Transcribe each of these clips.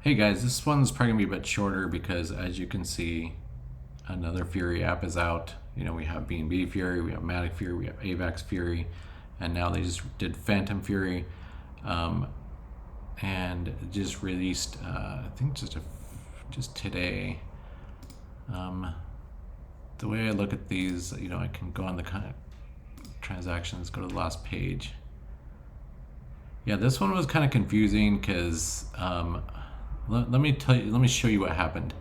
Hey guys, this one's probably gonna be a bit shorter because as you can see, another Fury app is out. You know, we have B&B Fury, we have Matic Fury, we have AVAX Fury, and now they just did FantomFury, and just released, I think just today. The way I look at these, you know, I can go on the kind of transactions, go to the last page. Yeah, this one was kind of confusing because let me show you what happened.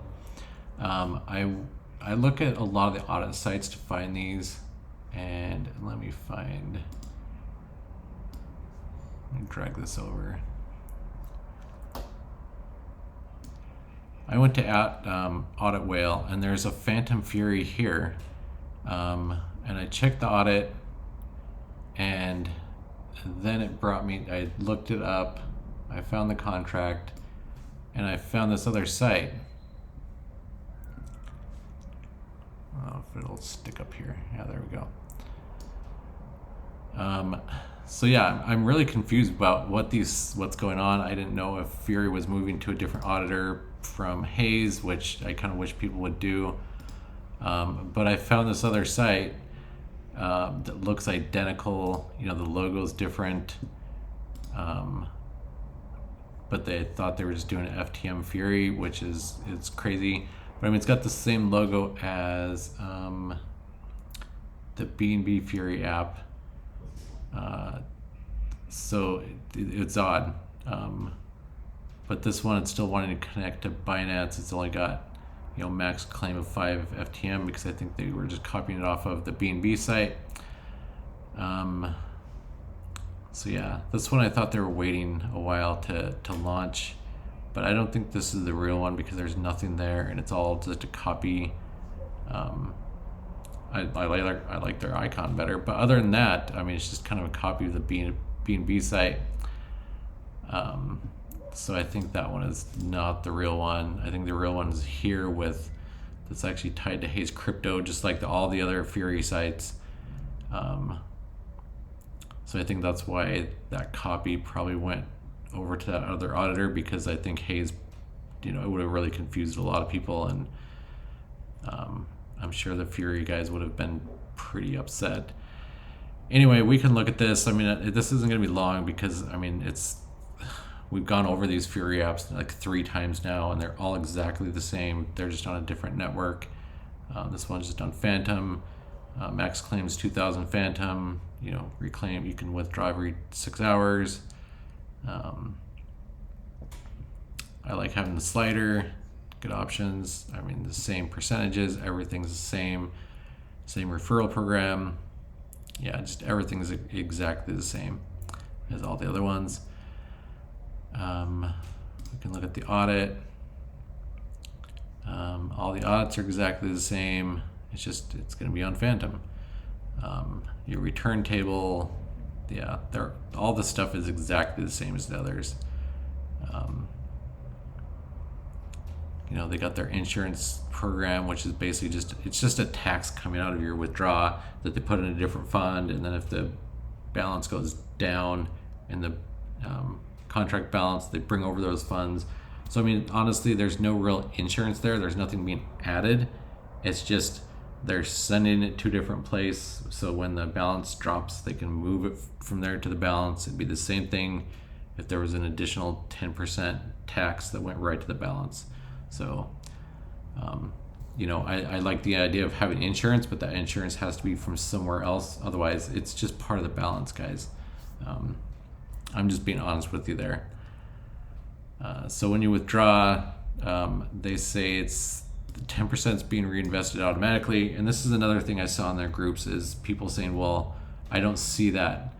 I look at a lot of the audit sites to find these, and let me drag this over. I went to Audit Whale, and there's a FantomFury here, and I checked the audit, and then it brought me, I looked it up, I found the contract, and I found this other site. I don't know if it'll stick up here. Yeah, there we go. So yeah, I'm really confused about what's going on. I didn't know if Fury was moving to a different auditor from Hayes, which I kind of wish people would do. But I found this other site that looks identical. You know, the logo's different. But they thought they were just doing an FTM Fury, which it's crazy. But I mean, it's got the same logo as the B&B Fury app. So it's odd. But this one, it's still wanting to connect to Binance. It's only got, you know, max claim of 5 FTM because I think they were just copying it off of the B&B site. So yeah, this one I thought they were waiting a while to launch, but I don't think this is the real one because there's nothing there and it's all just a copy. I like their icon better, but other than that, I mean, it's just kind of a copy of the B&B site. So I think that one is not the real one. I think the real one is here that's actually tied to Hayes Crypto, just like all the other Fury sites. So I think that's why that copy probably went over to that other auditor, because I think Hayes, you know, it would have really confused a lot of people, and I'm sure the Fury guys would have been pretty upset. Anyway, we can look at this. I mean, this isn't going to be long because, I mean, we've gone over these Fury apps like 3 times now, and they're all exactly the same. They're just on a different network. This one's just on Phantom. Max claims 2,000 Phantom. You know, reclaim, you can withdraw every 6 hours. I like having the slider, good options. I mean, the same percentages, everything's the same referral program. Yeah, just everything's exactly the same as all the other ones. We can look at the audit. All the audits are exactly the same. It's going to be on Phantom. Your return table, yeah, all the stuff is exactly the same as the others. You know, they got their insurance program, which is basically it's just a tax coming out of your withdrawal that they put in a different fund, and then if the balance goes down in the contract balance, they bring over those funds. So I mean, honestly, there's no real insurance there. There's nothing being added. It's just they're sending it to a different place, so when the balance drops, they can move it from there to the balance. It'd be the same thing if there was an additional 10% tax that went right to the balance. So, you know, I like the idea of having insurance, but that insurance has to be from somewhere else. Otherwise, it's just part of the balance, guys. I'm just being honest with you there. So when you withdraw, they say it's 10% is being reinvested automatically. And this is another thing I saw in their groups is people saying, well, I don't see that.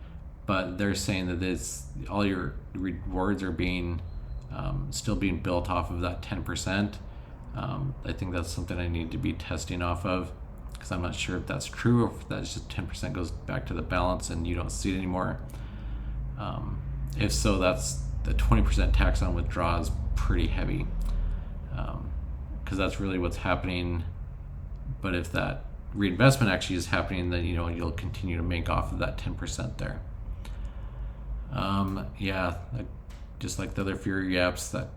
But they're saying that all your rewards are being still being built off of that 10%. I think that's something I need to be testing off of, because I'm not sure if that's true or if that's just 10% goes back to the balance and you don't see it anymore. If so, that's the 20% tax on withdrawals pretty heavy, because that's really what's happening. But if that reinvestment actually is happening, then, you know, you'll continue to make off of that 10% there. Yeah, just like the other Fury apps, that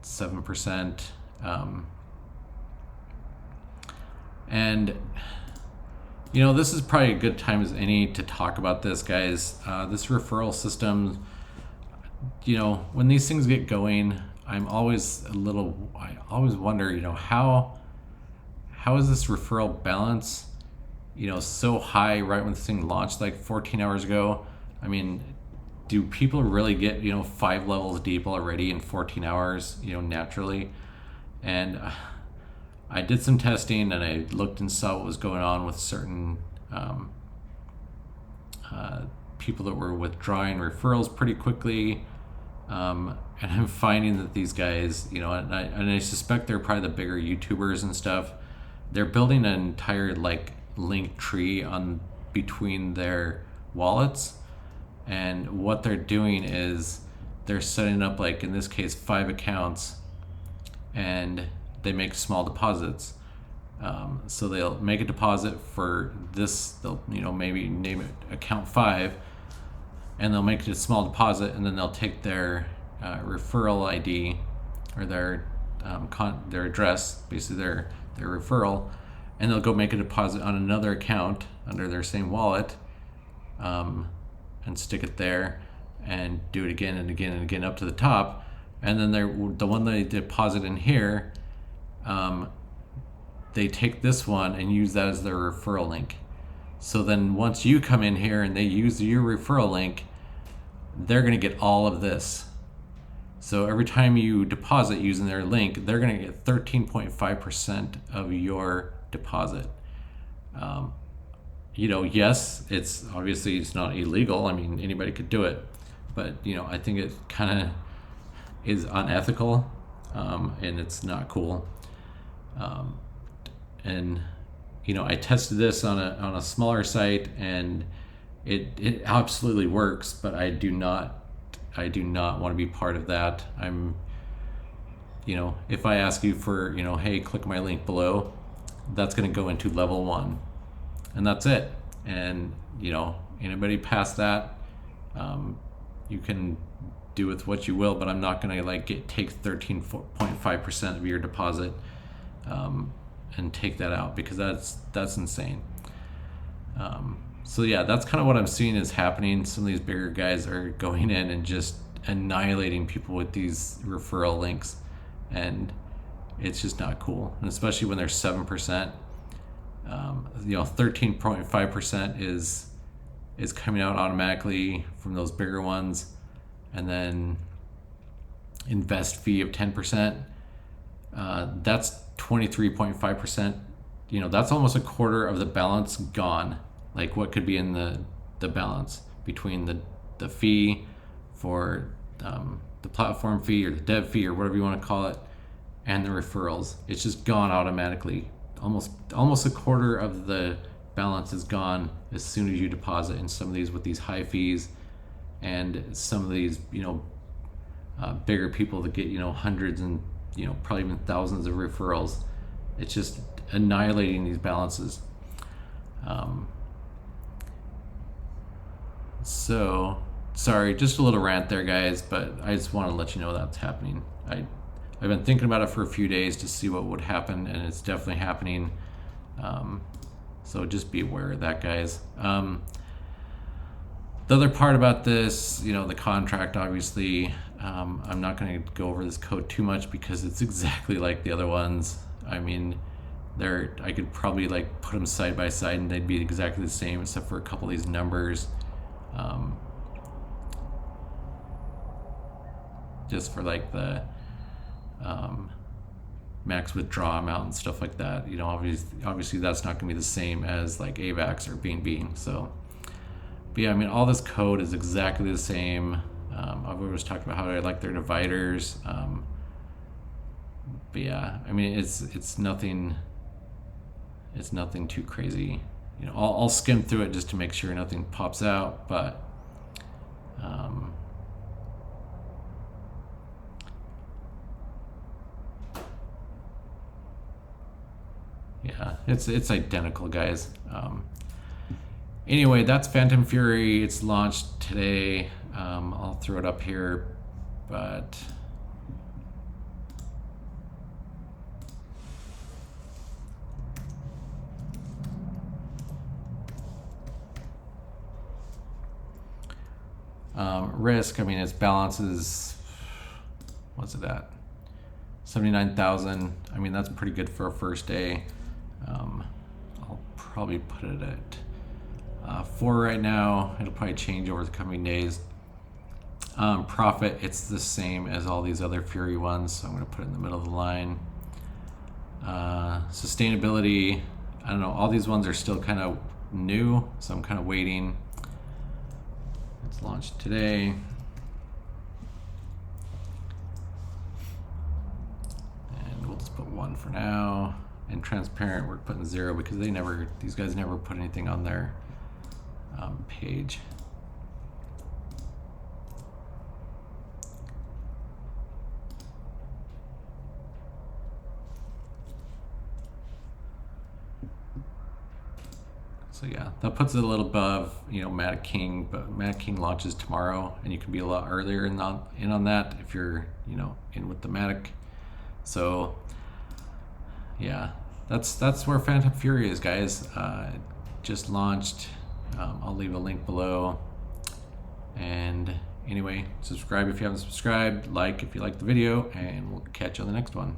7%. And this is probably a good time as any to talk about this, guys. This referral system, when these things get going, I always wonder, how is this referral balance, so high right when this thing launched like 14 hours ago? I mean, do people really get, 5 levels deep already in 14 hours, naturally? And I did some testing and I looked and saw what was going on with certain people that were withdrawing referrals pretty quickly. And I'm finding that these guys, and I suspect they're probably the bigger YouTubers and stuff. They're building an entire link tree on between their wallets, and what they're doing is they're setting up, in this case, 5 accounts, and they make small deposits. So they'll make a deposit for this. They'll maybe name it account 5, and they'll make it a small deposit, and then they'll take their referral ID or their address, basically their referral, and they'll go make a deposit on another account under their same wallet, and stick it there, and do it again and again and again up to the top, and then the one they deposit in here, they take this one and use that as their referral link. So then once you come in here and they use your referral link, they're going to get all of this. So every time you deposit using their link, they're going to get 13.5% of your deposit. Yes, it's obviously it's not illegal. I mean, anybody could do it, but I think it kind of is unethical, and it's not cool. And I tested this on a smaller site, and it absolutely works, but I do not want to be part of that. I'm, if I ask you for, hey, click my link below, that's going to go into level 1, and that's it. And anybody past that, you can do with what you will, but I'm not going to take 13.5% of your deposit and take that out, because that's insane. So yeah, that's kind of what I'm seeing is happening. Some of these bigger guys are going in and just annihilating people with these referral links, and it's just not cool. And especially when they're 7%, 13.5% is coming out automatically from those bigger ones, and then invest fee of 10%. That's 23.5%. That's almost a quarter of the balance gone. What could be in the balance between the fee for the platform fee or the dev fee or whatever you want to call it, and the referrals. It's just gone automatically. Almost a quarter of the balance is gone as soon as you deposit in some of these with these high fees, and some of these bigger people that get hundreds and probably even thousands of referrals. It's just annihilating these balances. So sorry, just a little rant there, guys, but I just want to let you know that's happening. I've been thinking about it for a few days to see what would happen, and it's definitely happening. So just be aware of that, guys. The other part about this, the contract, obviously, I'm not going to go over this code too much because it's exactly like the other ones. I mean, I could probably put them side by side and they'd be exactly the same except for a couple of these numbers. Just for the max withdraw amount and stuff like that. Obviously that's not going to be the same as AVAX or BNB. So, but yeah, I mean, all this code is exactly the same. I've always talked about how I like their dividers. But yeah, I mean, it's nothing too crazy. I'll skim through it just to make sure nothing pops out, but yeah, it's identical, guys. Anyway, that's FantomFury. It's launched today. I'll throw it up here, but Risk, I mean, its balance is, what's it at? 79,000. I mean, that's pretty good for a first day. I'll probably put it at 4 right now. It'll probably change over the coming days. Profit, it's the same as all these other Fury ones, so I'm going to put it in the middle of the line. Sustainability, I don't know, all these ones are still kind of new, so I'm kind of waiting. It's launched today. And we'll just put 1 for now. And transparent, we're putting 0 because these guys never put anything on their page. So yeah, that puts it a little above, Matic King, but Matic King launches tomorrow, and you can be a lot earlier in on that if you're, in with the Matic. So yeah, that's where FantomFury is, guys. Just launched. I'll leave a link below. And anyway, subscribe if you haven't subscribed, like if you like the video, and we'll catch you on the next one.